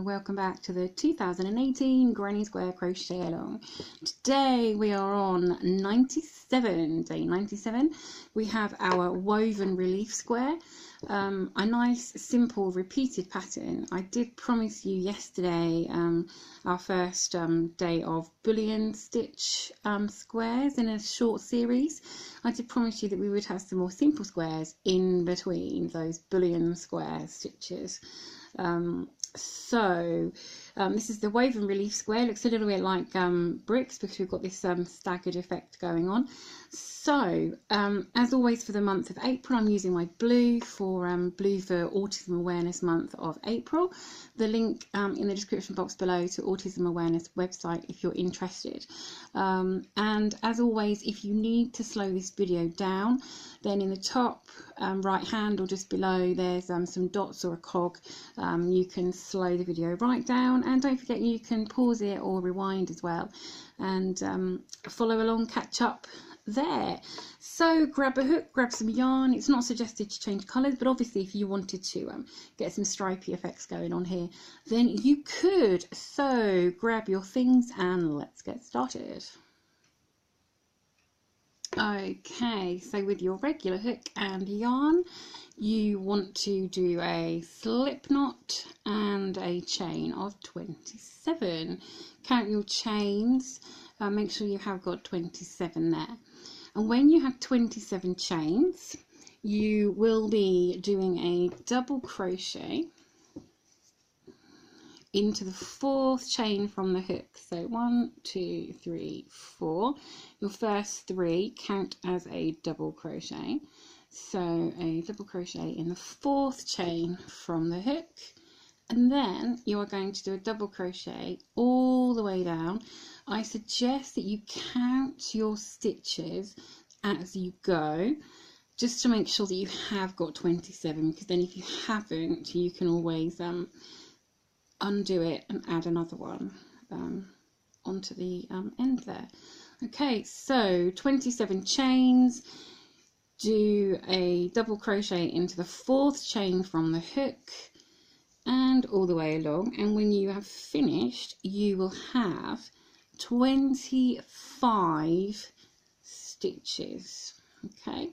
and welcome back to the 2018 Granny Square Crochet Along. Today we are on 97, day 97. We have our woven relief square, a nice simple repeated pattern. I did promise you yesterday our first day of bullion stitch squares in a short series. I did promise you that we would have some more simple squares in between those bullion square stitches. This is the woven relief square. It looks a little bit like bricks because we've got this staggered effect going on. So as always, for the month of April, I'm using my blue for Autism Awareness Month of April. The link in the description box below to Autism Awareness website if you're interested. And as always, if you need to slow this video down, then in the top right hand or just below there's some dots or a cog. You can slow the video right down, and don't forget you can pause it or rewind as well, and follow along, catch up there. So grab a hook, grab some yarn. It's not suggested to change colours, but obviously if you wanted to get some stripy effects going on here, then you could. So grab your things and let's get started. Okay, so with your regular hook and yarn, you want to do a slip knot and a chain of 27. Count your chains, make sure you have got 27 there. And when you have 27 chains, you will be doing a double crochet into the fourth chain from the hook. So 1, 2, 3, 4. Your first 3 count as a double crochet. So a double crochet in the fourth chain from the hook, and then you are going to do a double crochet all the way down. I suggest that you count your stitches as you go, just to make sure that you have got 27, because then if you haven't, you can always undo it and add another one onto the end there. Okay, so 27 chains. Do a double crochet into the fourth chain from the hook and all the way along, and when you have finished you will have 25 stitches. Okay,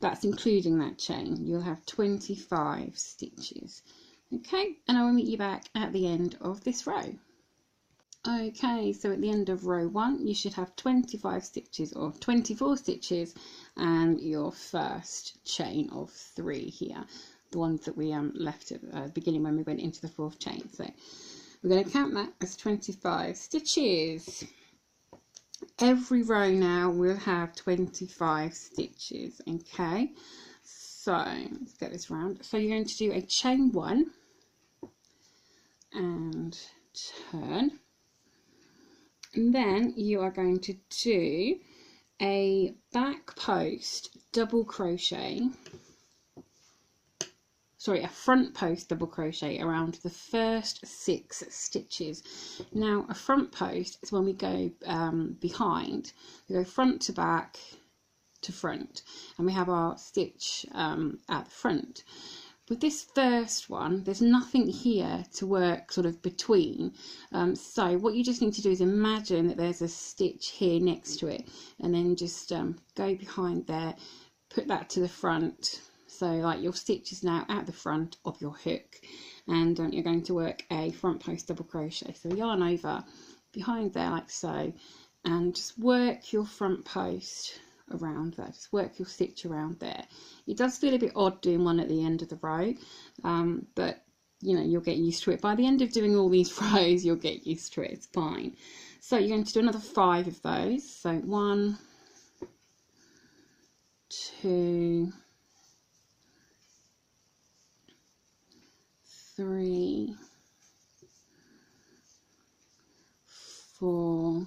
that's including that chain. You'll have 25 stitches. Okay, and I will meet you back at the end of this row. Okay, so at the end of row 1 you should have 25 stitches or 24 stitches and your first chain of 3 here, the ones that we left at the beginning when we went into the fourth chain. So we're going to count that as 25 stitches. Every row now will have 25 stitches. Okay, so let's get this round. So you're going to do a chain 1 and turn. And then you are going to do a back post double crochet, sorry, a front post double crochet around the first 6 stitches. Now a front post is when we go behind, we go front to back to front, and we have our stitch at the front. With this first one, there's nothing here to work sort of between, so what you just need to do is imagine that there's a stitch here next to it, and then just go behind there, put that to the front, so like your stitch is now at the front of your hook, and you're going to work a front post double crochet. So yarn over behind there like so, and just work your front post around that, just work your stitch around there. It does feel a bit odd doing one at the end of the row, but you know, you'll get used to it. By the end of doing all these rows you'll get used to it, it's fine. So you're going to do another 5 of those. So 1, 2, 3, 4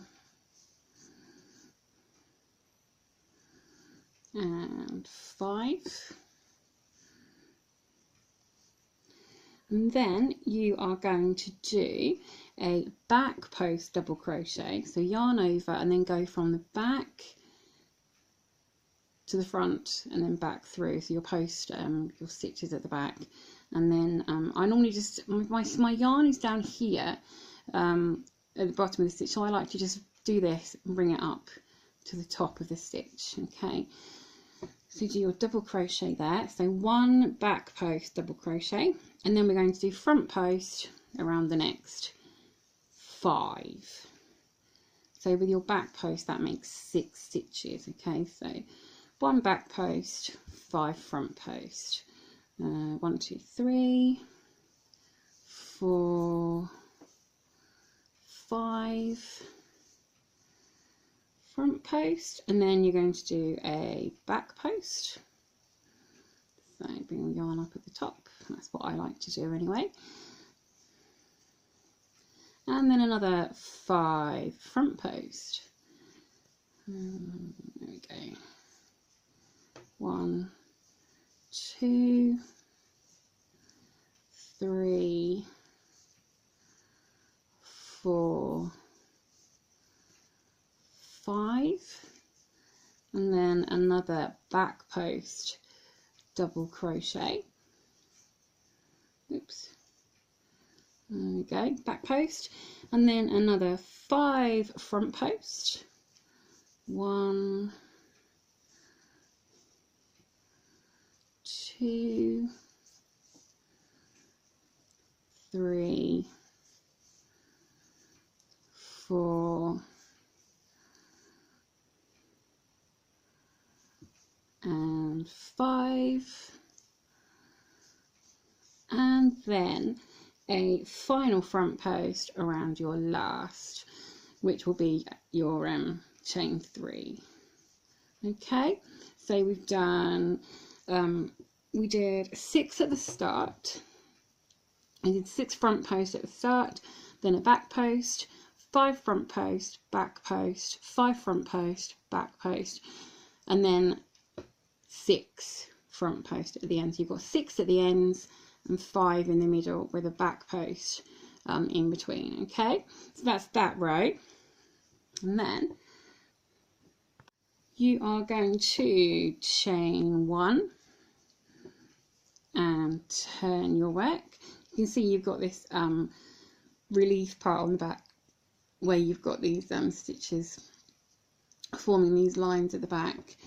and 5, and then you are going to do a back post double crochet. So yarn over and then go from the back to the front and then back through, so you'll post your stitches at the back. And then I normally just, my yarn is down here at the bottom of the stitch, so I like to just do this and bring it up to the top of the stitch. Okay, so do your double crochet there, so 1 back post double crochet, and then we're going to do front post around the next 5. So with your back post that makes 6 stitches. Okay, so 1 back post, 5 front post, 1 2 3 4 5 front post, and then you're going to do a back post. So bring the yarn up at the top, that's what I like to do anyway. And then another 5 front post. There we go. 1 2 3 4 5, and then another back post double crochet. Oops. There we go, back post, and then another 5 front post. 1 2 3 4 and 5, and then a final front post around your last, which will be your chain 3. Okay, so we've done we did 6 at the start. I did 6 front posts at the start, then a back post, 5 front post, back post, 5 front post, back post, and then 6 front post at the end. So you've got 6 at the ends and 5 in the middle with a back post in between. Okay, so that's that row, and then you are going to chain 1 and turn your work. You can see you've got this relief part on the back where you've got these stitches forming these lines at the back.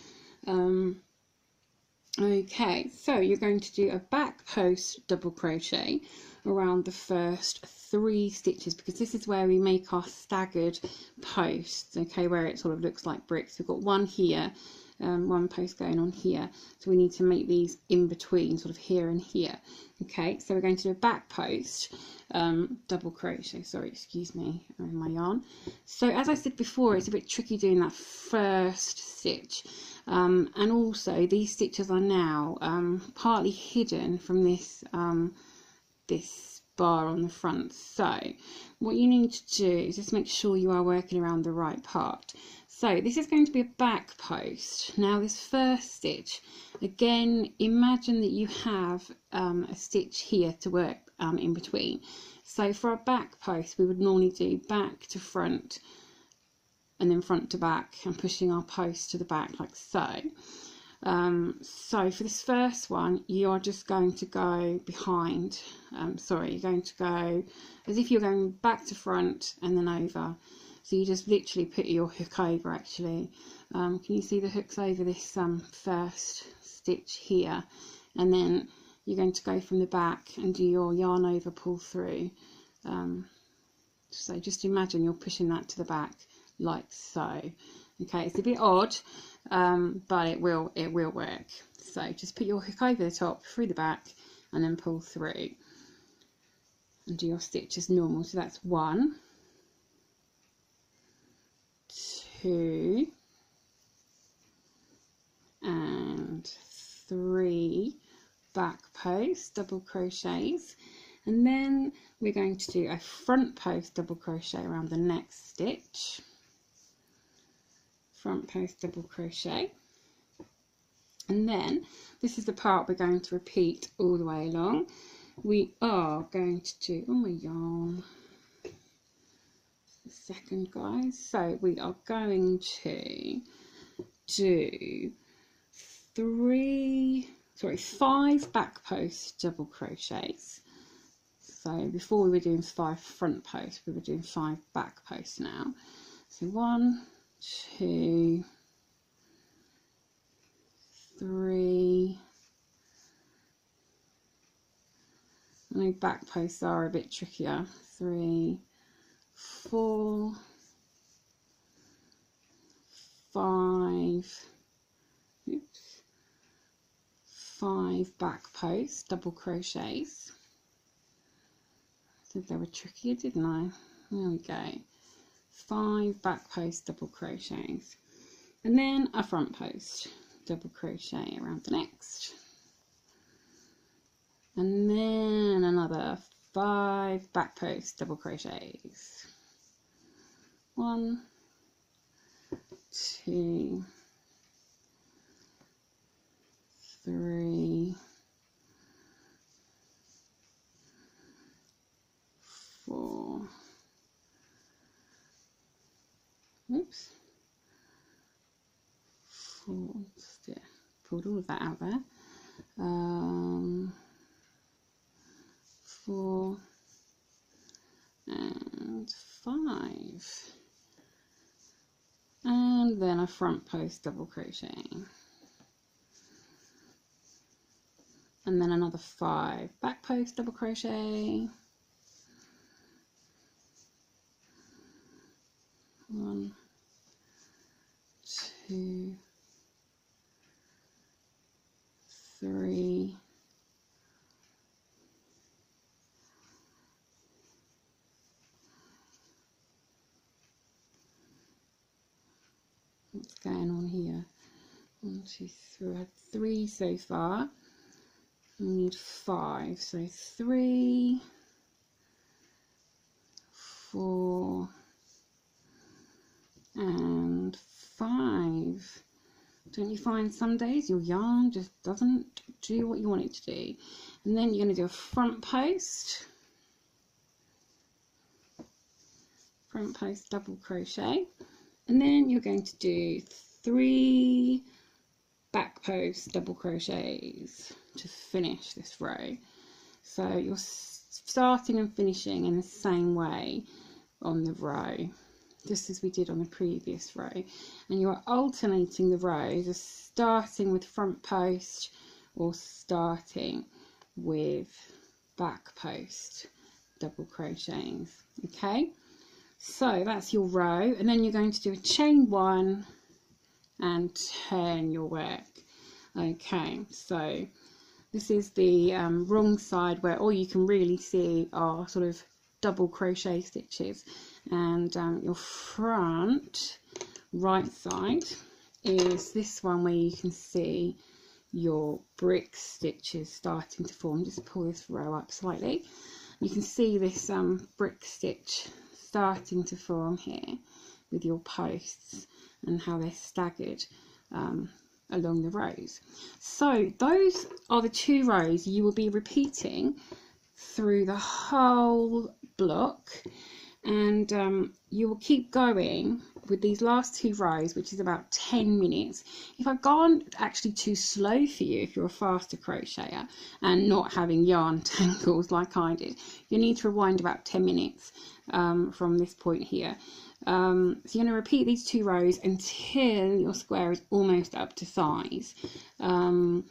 Okay, so you're going to do a back post double crochet around the first 3 stitches, because this is where we make our staggered posts, okay, where it sort of looks like bricks. We've got 1 here, 1 post going on here, so we need to make these in between, sort of here and here. Okay, so we're going to do a back post double crochet, sorry, excuse me, in my yarn. So as I said before, it's a bit tricky doing that first stitch, and also these stitches are now partly hidden from this this bar on the front. So what you need to do is just make sure you are working around the right part. So this is going to be a back post. Now this first stitch, again, imagine that you have a stitch here to work in between. So for a back post, we would normally do back to front and then front to back, and pushing our post to the back like so. So for this first one, you are just going to go behind, you're going to go as if you're going back to front and then over. So you just literally put your hook over, actually. Can you see the hooks over this first stitch here? And then you're going to go from the back and do your yarn over pull through. So just imagine you're pushing that to the back like so. Okay, it's a bit odd, but it will work. So just put your hook over the top, through the back, and then pull through and do your stitch as normal. So that's 1 2 and 3 back post double crochets, and then we're going to do a front post double crochet around the next stitch. Front post double crochet, and then this is the part we're going to repeat all the way along. We are going to do, oh my yarn, a second guys, so we are going to do 5 back post double crochets. So before we were doing 5 front posts, we were doing 5 back posts now. So 1, 2, 3. I know back posts are a bit trickier. 3, 4, 5. Oops. 5 back posts double crochets. I said they were trickier, didn't I? There we go. 5 back post double crochets, and then a front post double crochet around the next, and then another 5 back post double crochets. 1, 2, 3, 4. Oops. 4. Just pulled all of that out there. 4 and 5, and then a front post double crochet, and then another 5 back post double crochet. 1, 2, 3, 'What's going on here? 1, 2, 3. I had 3 so far. We need 5. So 3, 4, and 5. Don't you find some days your yarn just doesn't do what you want it to do? And then you're going to do a front post double crochet, and then you're going to do 3 back post double crochets to finish this row. So you're starting and finishing in the same way on the row, just as we did on the previous row, and you are alternating the rows of starting with front post or starting with back post double crochets. Okay, so that's your row, and then you're going to do a chain 1 and turn your work. Okay, so this is the wrong side, where all you can really see are sort of double crochet stitches, and your front right side is this one where you can see your brick stitches starting to form. Just pull this row up slightly. You can see this brick stitch starting to form here with your posts and how they're staggered along the rows. So those are the 2 rows you will be repeating through the whole block, and you will keep going with these last 2 rows, which is about 10 minutes. If I've gone actually too slow for you, if you're a faster crocheter and not having yarn tangles like I did, you need to rewind about 10 minutes from this point here. So you're going to repeat these 2 rows until your square is almost up to size, and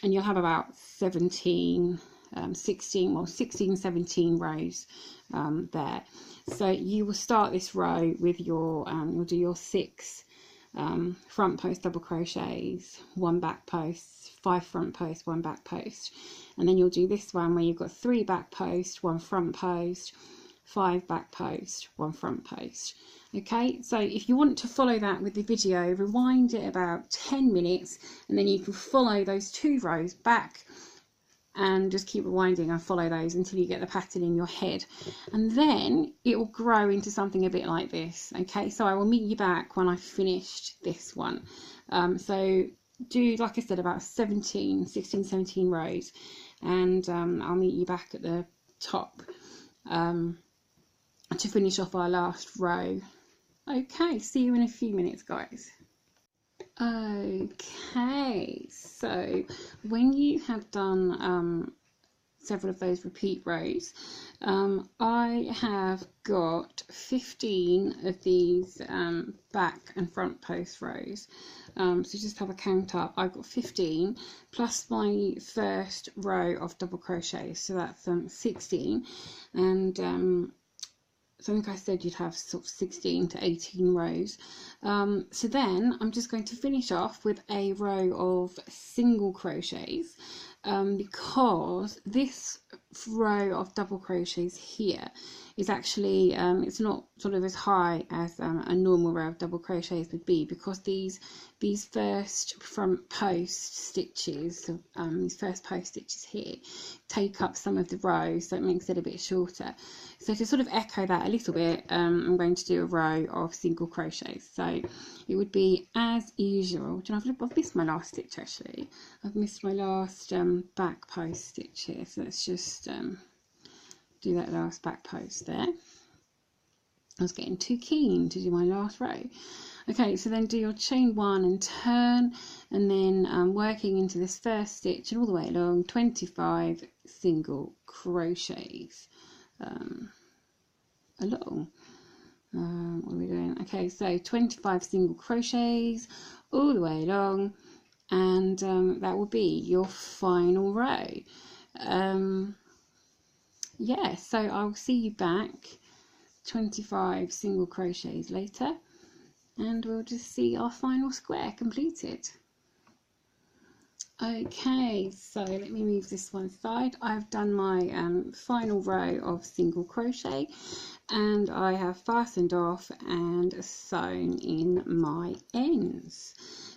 you'll have about 16, 17 rows there. So you will start this row with your you'll do your 6 front post double crochets, 1 back post, 5 front post, 1 back post, and then you'll do this one where you've got 3 back post, 1 front post, 5 back post, 1 front post. Okay, so if you want to follow that with the video, rewind it about 10 minutes, and then you can follow those 2 rows back and just keep rewinding and follow those until you get the pattern in your head, and then it will grow into something a bit like this. Okay, so I will meet you back when I've finished this one. So do, like I said, about 16, 17 rows, and I'll meet you back at the top to finish off our last row. Okay, see you in a few minutes, guys. Okay, so when you have done several of those repeat rows, I have got 15 of these back and front post rows. So just have a count up. I've got 15 plus my first row of double crochets, so that's 16, and so I think I said you'd have sort of 16 to 18 rows. So then I'm just going to finish off with a row of single crochets, because this row of double crochets here is actually it's not sort of as high as a normal row of double crochets would be, because these first front post stitches, these first post stitches here, take up some of the rows, so it makes it a bit shorter. So to sort of echo that a little bit, I'm going to do a row of single crochets. So it would be as usual. Do you know, I've missed my last stitch actually. I've missed my last back post stitch here, so let's just do that last back post there. I was getting too keen to do my last row. Okay, so then do your chain 1 and turn, and then working into this first stitch and all the way along, 25 single crochets along. What are we doing? Okay, so 25 single crochets all the way along, and that will be your final row. Yeah, so I'll see you back 25 single crochets later, and we'll just see our final square completed. Okay, so let me move this one aside. I've done my final row of single crochet, and I have fastened off and sewn in my ends,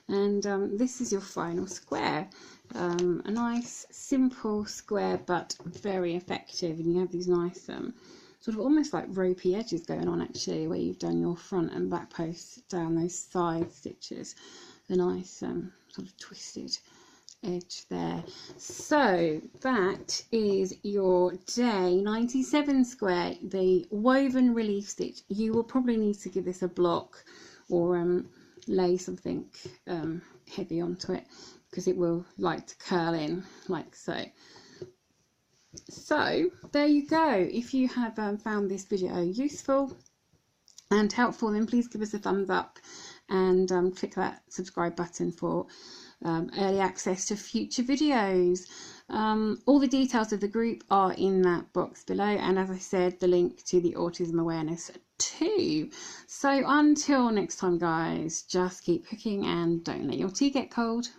and this is your final square. A nice simple square but very effective, and you have these nice sort of almost like ropey edges going on actually, where you've done your front and back posts down those side stitches, a nice sort of twisted edge there. So that is your day 97 square, the woven relief stitch. You will probably need to give this a block or lay something heavy onto it, because it will like to curl in like so. So there you go. If you have found this video useful and helpful, then please give us a thumbs up and click that subscribe button for early access to future videos. All the details of the group are in that box below, and as I said, the link to the autism awareness too. So until next time guys, just keep cooking and don't let your tea get cold.